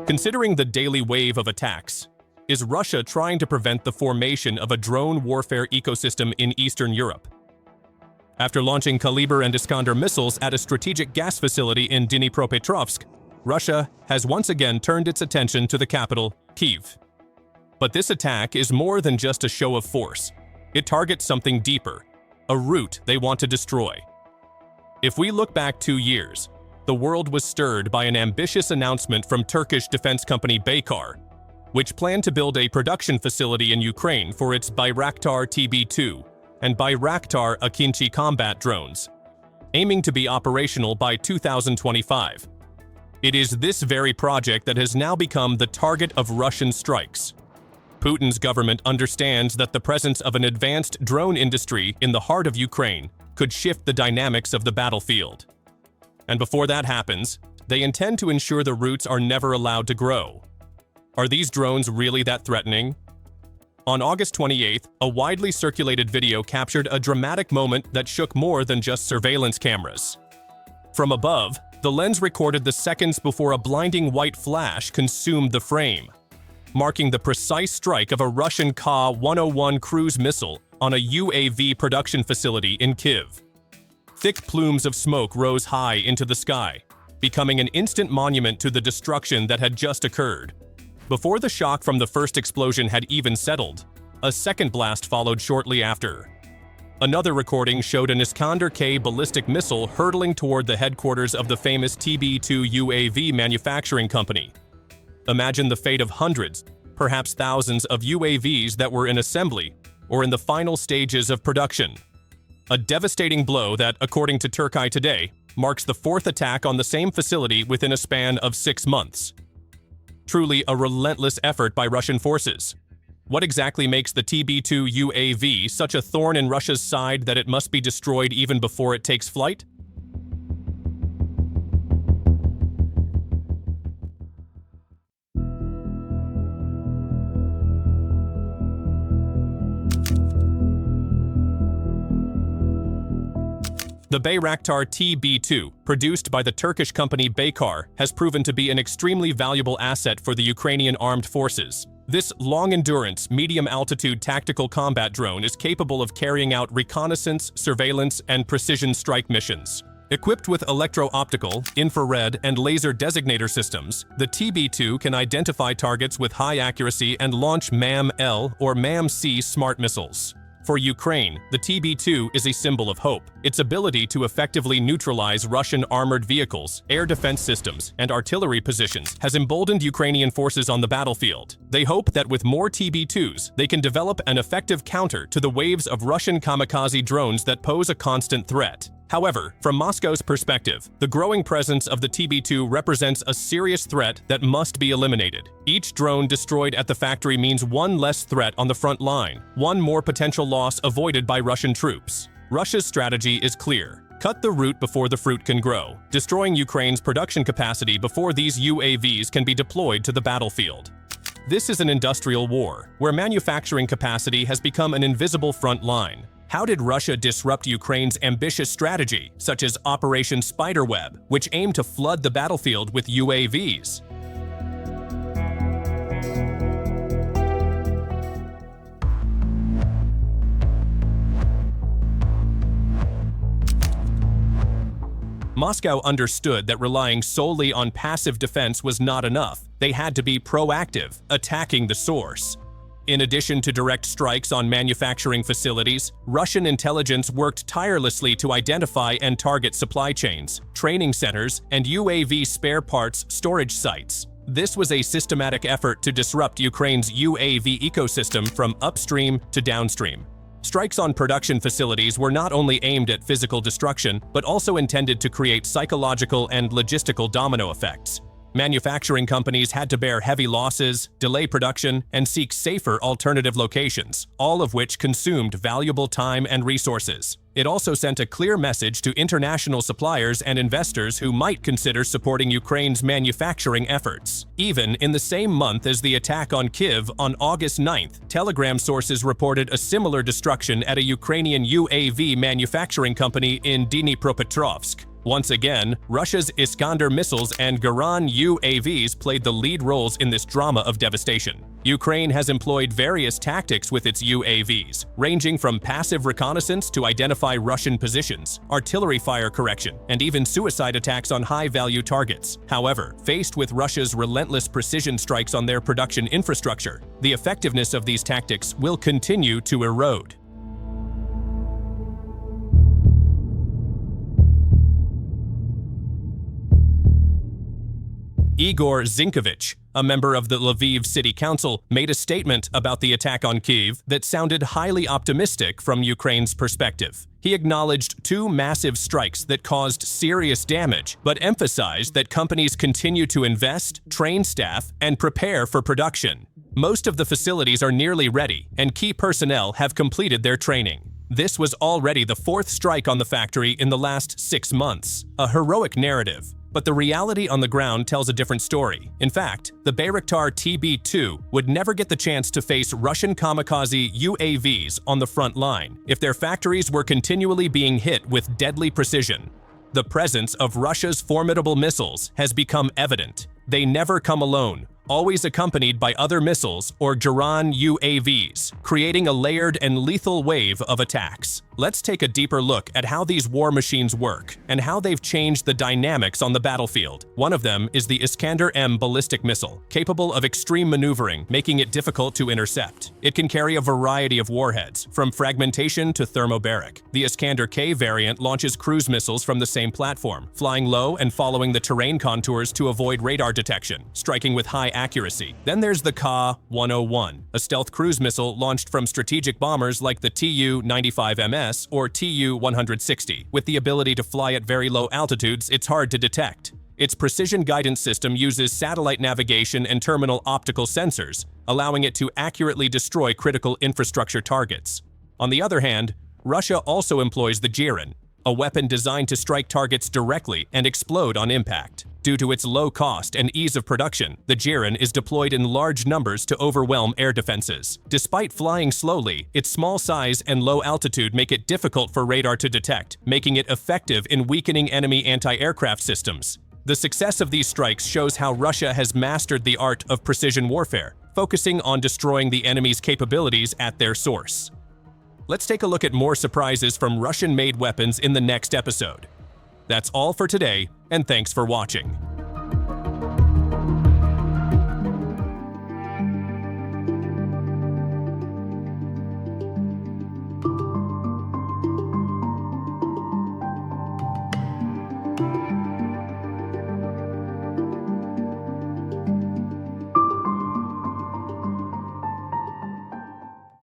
Considering the daily wave of attacks, is Russia trying to prevent the formation of a drone warfare ecosystem in Eastern Europe? After launching Kaliber and Iskander missiles at a strategic gas facility in Dnipropetrovsk, Russia has once again turned its attention to the capital, Kyiv. But this attack is more than just a show of force. It targets something deeper, a route they want to destroy. If we look back 2 years, the world was stirred by an ambitious announcement from Turkish defense company Bayraktar, which planned to build a production facility in Ukraine for its Bayraktar TB2 and Bayraktar Akinci combat drones, aiming to be operational by 2025. It is this very project that has now become the target of Russian strikes. Putin's government understands that the presence of an advanced drone industry in the heart of Ukraine could shift the dynamics of the battlefield. And before that happens, they intend to ensure the roots are never allowed to grow. Are these drones really that threatening? On August 28th, a widely circulated video captured a dramatic moment that shook more than just surveillance cameras. From above, the lens recorded the seconds before a blinding white flash consumed the frame, marking the precise strike of a Russian Ka-101 cruise missile on a UAV production facility in Kyiv. Thick plumes of smoke rose high into the sky, becoming an instant monument to the destruction that had just occurred. Before the shock from the first explosion had even settled, a second blast followed shortly after. Another recording showed an Iskander K ballistic missile hurtling toward the headquarters of the famous TB2 UAV manufacturing company. Imagine the fate of hundreds, perhaps thousands of UAVs that were in assembly or in the final stages of production. A devastating blow that, according to Turkey Today, marks the fourth attack on the same facility within a span of 6 months. Truly a relentless effort by Russian forces. What exactly makes the TB2 UAV such a thorn in Russia's side that it must be destroyed even before it takes flight? The Bayraktar TB2, produced by the Turkish company Bayraktar, has proven to be an extremely valuable asset for the Ukrainian armed forces. This long-endurance, medium-altitude tactical combat drone is capable of carrying out reconnaissance, surveillance, and precision strike missions. Equipped with electro-optical, infrared, and laser designator systems, the TB2 can identify targets with high accuracy and launch MAM-L or MAM-C smart missiles. For Ukraine, the TB2 is a symbol of hope. Its ability to effectively neutralize Russian armored vehicles, air defense systems, and artillery positions has emboldened Ukrainian forces on the battlefield. They hope that with more TB2s, they can develop an effective counter to the waves of Russian kamikaze drones that pose a constant threat. However, from Moscow's perspective, the growing presence of the TB2 represents a serious threat that must be eliminated. Each drone destroyed at the factory means one less threat on the front line, one more potential loss avoided by Russian troops. Russia's strategy is clear. Cut the root before the fruit can grow, destroying Ukraine's production capacity before these UAVs can be deployed to the battlefield. This is an industrial war, where manufacturing capacity has become an invisible front line. How did Russia disrupt Ukraine's ambitious strategy, such as Operation Spiderweb, which aimed to flood the battlefield with UAVs? Moscow understood that relying solely on passive defense was not enough. They had to be proactive, attacking the source. In addition to direct strikes on manufacturing facilities, Russian intelligence worked tirelessly to identify and target supply chains, training centers, and UAV spare parts storage sites. This was a systematic effort to disrupt Ukraine's UAV ecosystem from upstream to downstream. Strikes on production facilities were not only aimed at physical destruction, but also intended to create psychological and logistical domino effects. Manufacturing companies had to bear heavy losses, delay production, and seek safer alternative locations, all of which consumed valuable time and resources. It also sent a clear message to international suppliers and investors who might consider supporting Ukraine's manufacturing efforts. Even in the same month as the attack on Kyiv on August 9th, Telegram sources reported a similar destruction at a Ukrainian UAV manufacturing company in Dnipropetrovsk. Once again, Russia's Iskander missiles and Geran UAVs played the lead roles in this drama of devastation. Ukraine has employed various tactics with its UAVs, ranging from passive reconnaissance to identify Russian positions, artillery fire correction, and even suicide attacks on high-value targets. However, faced with Russia's relentless precision strikes on their production infrastructure, the effectiveness of these tactics will continue to erode. Igor Zinkovich, a member of the Lviv City Council, made a statement about the attack on Kyiv that sounded highly optimistic from Ukraine's perspective. He acknowledged 2 massive strikes that caused serious damage, but emphasized that companies continue to invest, train staff, and prepare for production. Most of the facilities are nearly ready, and key personnel have completed their training. This was already the 4th strike on the factory in the last 6 months, a heroic narrative. But the reality on the ground tells a different story. In fact, the Bayraktar TB2 would never get the chance to face Russian kamikaze UAVs on the front line if their factories were continually being hit with deadly precision. The presence of Russia's formidable missiles has become evident. They never come alone, always accompanied by other missiles or Geran UAVs, creating a layered and lethal wave of attacks. Let's take a deeper look at how these war machines work and how they've changed the dynamics on the battlefield. One of them is the Iskander M ballistic missile, capable of extreme maneuvering, making it difficult to intercept. It can carry a variety of warheads, from fragmentation to thermobaric. The Iskander K variant launches cruise missiles from the same platform, flying low and following the terrain contours to avoid radar detection, striking with high accuracy. Then there's the Ka-101, a stealth cruise missile launched from strategic bombers like the Tu-95MS or Tu-160. With the ability to fly at very low altitudes, it's hard to detect. Its precision guidance system uses satellite navigation and terminal optical sensors, allowing it to accurately destroy critical infrastructure targets. On the other hand, Russia also employs the Geran, a weapon designed to strike targets directly and explode on impact. Due to its low cost and ease of production, the Geran is deployed in large numbers to overwhelm air defenses. Despite flying slowly, its small size and low altitude make it difficult for radar to detect, making it effective in weakening enemy anti-aircraft systems. The success of these strikes shows how Russia has mastered the art of precision warfare, focusing on destroying the enemy's capabilities at their source. Let's take a look at more surprises from Russian-made weapons in the next episode. That's all for today, and thanks for watching.